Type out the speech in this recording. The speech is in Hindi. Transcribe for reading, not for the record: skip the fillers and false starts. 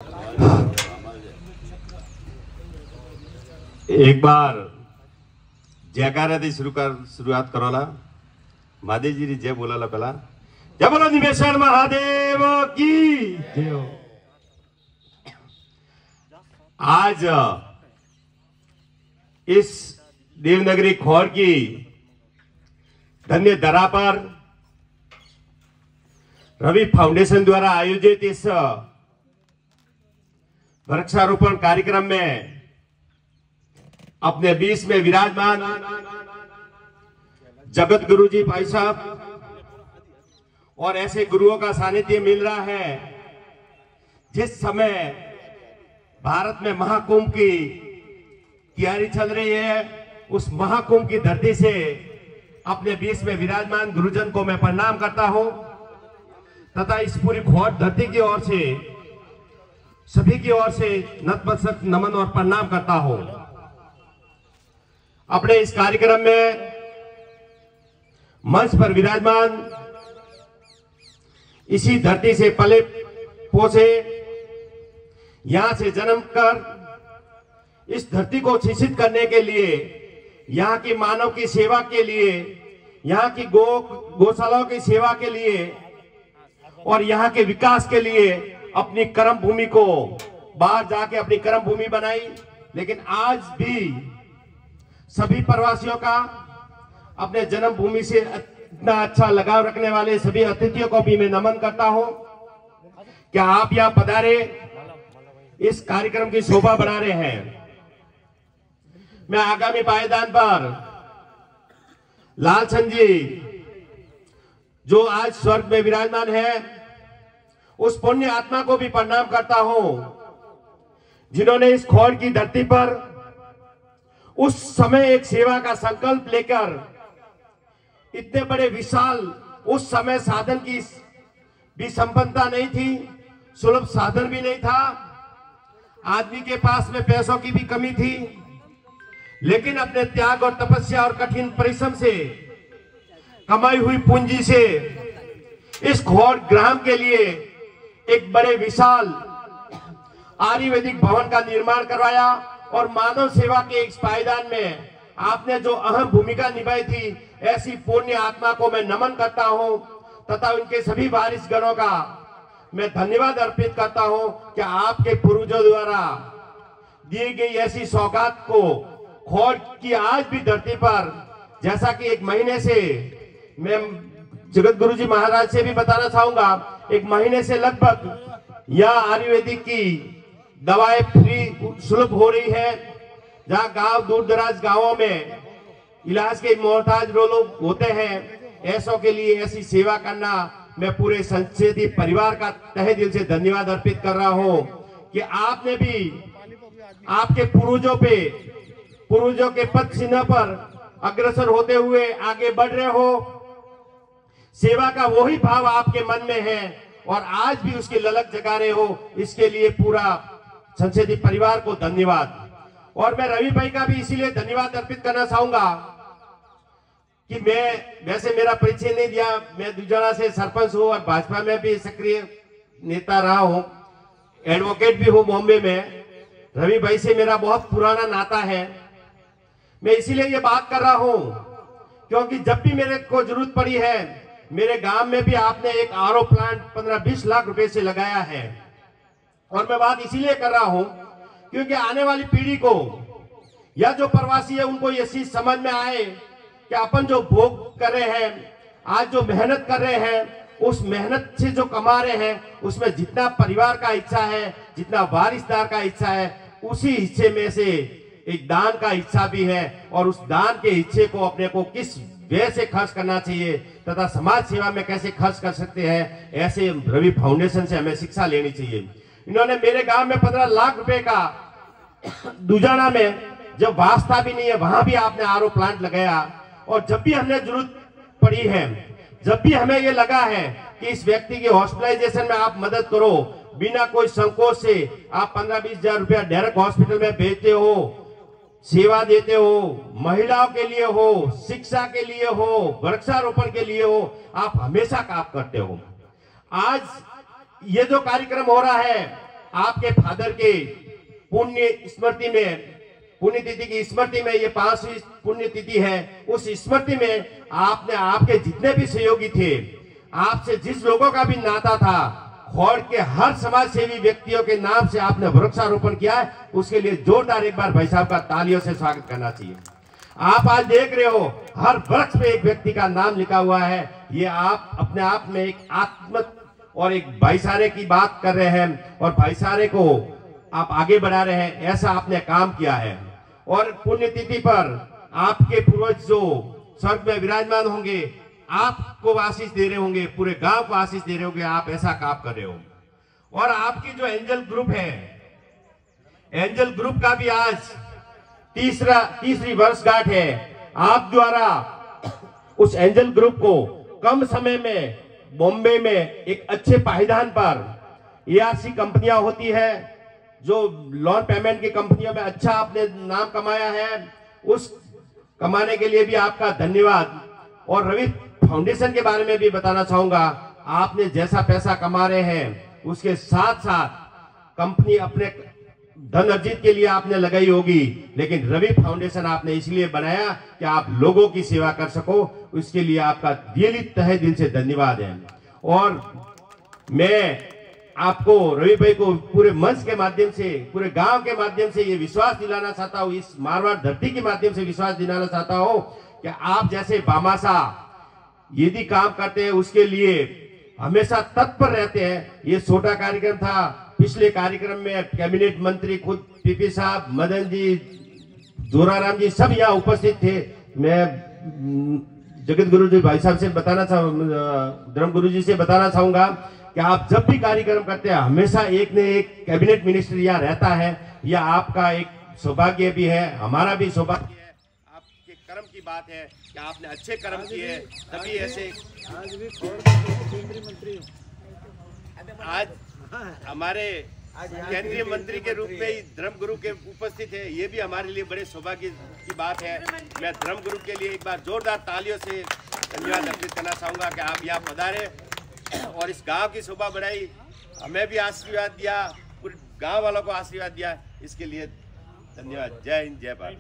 एक बार जयकारा थी शुरुआत करोला महादेव जी जय बोला पहला जय बोलो निमेश्वर महादेव की जय हो। आज इस देवनगरी खोर की धन्य धरा पर रवि फाउंडेशन द्वारा आयोजित इस वृक्षारोपण कार्यक्रम में अपने बीच में विराजमान जगत गुरु जी भाई साहब और ऐसे गुरुओं का सानिध्य मिल रहा है जिस समय भारत में महाकुंभ की तैयारी चल रही है। उस महाकुंभ की धरती से अपने बीच में विराजमान गुरुजन को मैं प्रणाम करता हूं तथा इस पूरी खोर धरती की ओर से सभी की ओर से नतमस्तक नमन और प्रणाम करता हूं। अपने इस कार्यक्रम में मंच पर विराजमान इसी धरती से पले पोसे यहां से जन्म कर इस धरती को शिक्षित करने के लिए, यहां की मानव की सेवा के लिए, यहां की गौशालाओं की सेवा के लिए और यहां के विकास के लिए अपनी कर्म भूमि को बाहर जाके अपनी कर्म भूमि बनाई। लेकिन आज भी सभी प्रवासियों का अपने जन्मभूमि से इतना अच्छा लगाव रखने वाले सभी अतिथियों को भी मैं नमन करता हूं। क्या आप यहां पधारे इस कार्यक्रम की शोभा बढ़ा रहे हैं। मैं आगामी पायदान पर लालचंद जी जो आज स्वर्ग में विराजमान है उस पुण्य आत्मा को भी प्रणाम करता हूं जिन्होंने इस खोर की धरती पर उस समय एक सेवा का संकल्प लेकर इतने बड़े विशाल, उस समय साधन की भी संपन्नता नहीं थी, सुलभ साधन भी नहीं था, आदमी के पास में पैसों की भी कमी थी, लेकिन अपने त्याग और तपस्या और कठिन परिश्रम से कमाई हुई पूंजी से इस खोर ग्राम के लिए एक बड़े विशाल आयुर्वेदिक भवन का निर्माण करवाया और मानव सेवा के इस पायदान में आपने जो अहम भूमिका निभाई थी, ऐसी पुण्य आत्मा को मैं नमन करता हूं तथा उनके सभी वारिस गणों का मैं धन्यवाद अर्पित करता हूं कि आपके पूर्वजों द्वारा दी गई ऐसी सौगात को खोर की आज भी धरती पर, जैसा कि एक महीने से मैं जगत गुरु जी महाराज से भी बताना चाहूंगा, एक महीने से लगभग यह आयुर्वेदिक की दवाएं फ्री सुलभ हो रही है। जहां गांव दूर दराज गांवों में इलाज के मोहताज लोग होते हैं, ऐसों के लिए ऐसी सेवा करना मैं पूरे संस्कृति परिवार का तहे दिल से धन्यवाद अर्पित कर रहा हूं कि आपने भी आपके पूर्वजों के पद चिन्ह पर अग्रसर होते हुए आगे बढ़ रहे हो। सेवा का वही भाव आपके मन में है और आज भी उसकी ललक जगा रहे हो, इसके लिए पूरा संस्कृति परिवार को धन्यवाद। और मैं रवि भाई का भी इसीलिए धन्यवाद अर्पित करना चाहूंगा कि मैं वैसे मेरा परिचय नहीं दिया, मैं दुजाना से सरपंच हूं और भाजपा में भी सक्रिय नेता रहा हूं, एडवोकेट भी हूं बॉम्बे में। रवि भाई से मेरा बहुत पुराना नाता है। मैं इसीलिए ये बात कर रहा हूं क्योंकि जब भी मेरे को जरूरत पड़ी है, मेरे गांव में भी आपने एक आरओ प्लांट 15-20 लाख रुपए से लगाया है। और मैं बात इसीलिए कर रहा हूं क्योंकि आने वाली पीढ़ी को या जो प्रवासी है उनको ये चीज समझ में आए कि अपन जो भोग कर रहे हैं, आज जो मेहनत कर रहे हैं, उस मेहनत से जो कमा रहे हैं उसमें जितना परिवार का हिस्सा है, जितना वारिसदार का हिस्सा है, उसी हिस्से में से एक दान का हिस्सा भी है और उस दान के हिस्से को अपने को किस व्यय से खर्च करना चाहिए तथा समाज सेवा में कैसे खर्च कर सकते हैं, ऐसे रवि फाउंडेशन से हमें शिक्षा लेनी चाहिए। इन्होंने मेरे गांव में 15 लाख रुपए का दुजाना में जब वास्ता भी नहीं है वहां भी आपने आरओ प्लांट लगाया। और जब भी हमने जरूरत पड़ी है, जब भी हमें ये लगा है कि इस व्यक्ति की हॉस्पिटलाइजेशन में आप मदद करो, बिना कोई संकोच से आप 15-20 हजार रुपया डायरेक्ट हॉस्पिटल में भेजते हो, सेवा देते हो, महिलाओं के लिए हो, शिक्षा के लिए हो, वृक्षारोपण के लिए हो, आप हमेशा काम करते हो। आज ये जो कार्यक्रम हो रहा है, आपके फादर के पुण्यतिथि की स्मृति में, ये 5वीं पुण्यतिथि है, उस स्मृति में आपने आपके जितने भी सहयोगी थे, आपसे जिस लोगों का भी नाता था, खौड़ के हर समाज सेवी व्यक्तियों के नाम से आपने वृक्षारोपण किया है। उसके लिए जोरदार एक बार भाई साहब का तालियों से स्वागत करना चाहिए। आप आज देख रहे हो हर वृक्ष पे एक व्यक्ति का नाम लिखा हुआ है। ये आप अपने आप में एक आत्म और एक भाईचारे की बात कर रहे हैं और भाईचारे को आप आगे बढ़ा रहे हैं, ऐसा आपने काम किया है। और पुण्यतिथि पर आपके पूर्वज जो स्वर्ग में विराजमान होंगे, आपको आशीष दे रहे होंगे, पूरे गांव को आशीष दे रहे होंगे, आप ऐसा काम कर रहे हो। और आपकी जो एंजल ग्रुप है, एंजल ग्रुप का भी आज तीसरी वर्षगांठ है। आप द्वारा उस एंजल ग्रुप को कम समय में बॉम्बे में एक अच्छे पायदान पर, ARC कंपनियां होती है जो लोन पेमेंट की कंपनियों में अच्छा आपने नाम कमाया है, उस कमाने के लिए भी आपका धन्यवाद। और रवि फाउंडेशन के बारे में भी बताना चाहूंगा, आपने जैसा पैसा कमा रहे हैं उसके साथ साथ कंपनी अपने धन अर्जित के लिए आपने लगाई होगी, लेकिन रवि फाउंडेशन आपने इसलिए बनाया कि आप लोगों की सेवा कर सको। उसके लिए आपका तहे दिल से धन्यवाद है। और मैं आपको, रवि भाई को पूरे मंच के माध्यम से, पूरे गांव के माध्यम से ये विश्वास दिलाना चाहता हूँ, इस मारवाड़ धरती के माध्यम से विश्वास दिलाना चाहता हूँ कि आप जैसे बामासा यदि काम करते हैं उसके लिए हमेशा तत्पर रहते हैं। ये छोटा कार्यक्रम था, पिछले कार्यक्रम में कैबिनेट मंत्री खुद PP साहब, मदन जी, जोराराम जी सब यहाँ उपस्थित थे। मैं जगत गुरु जी भाई साहब से बताना धर्म गुरु जी से बताना चाहूंगा कि आप जब भी कार्यक्रम करते हैं हमेशा एक न एक कैबिनेट मिनिस्टर यहाँ रहता है। यह आपका एक सौभाग्य भी है, हमारा भी सौभाग्य है, आपके कर्म की बात है कि आपने अच्छे कर्म किए, तभी ऐसे आज भी केंद्रीय मंत्री, आज हमारे केंद्रीय मंत्री के रूप में ही धर्म गुरु के उपस्थित है। ये भी हमारे लिए बड़े सौभाग्य की बात है। मैं धर्म गुरु के लिए एक बार जोरदार तालियों से धन्यवाद अर्पित करना चाहूंगा कि आप यहाँ पधारे और इस गांव की शोभा बढ़ाई, हमें भी आशीर्वाद दिया, पूरे गांव वालों को आशीर्वाद दिया। इसके लिए धन्यवाद। जय हिंद, जय भारत।